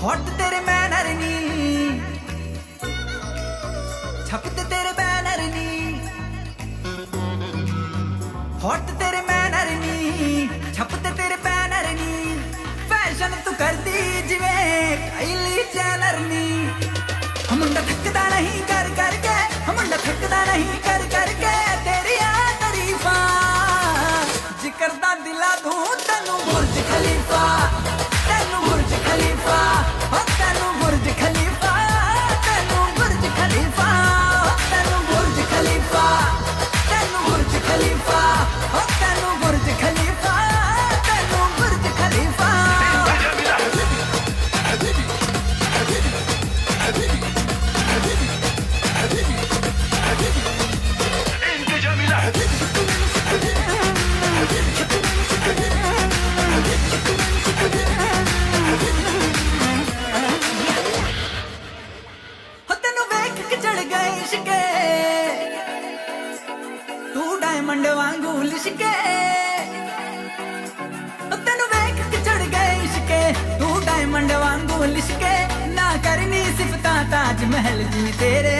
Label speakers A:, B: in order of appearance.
A: Hot तेरे manner नी, छपते तेरे banner नी, hot तेरे मैनर नी, छपते तेरे बैनर नी, फैशन तू कर दी जिवें काइली चैनर नी। मुंडा थकदा नहीं कर करके, मुंडा थकदा नहीं कर करके तेरिया तारीफा, जिक्र दा दिला दूं तेनू बुर्ज खलीफा, तेनू बुर्ज खलीफा, ओ तेनू बुर्ज खलीफा, तेनू बुर्ज खलीफा, ओ तेनू बुर्ज खलीफा, तेनू बुर्ज खलीफा, ओ तेनू बुर्ज खलीफा, तेनू बुर्ज खलीफा। तू डायमंड वांगू लिशके, तेनू वेख के चढ़ गए इश्के, तू डायमंड वांगू लिशके, ना करनी सिफता ताज महल जी तेरे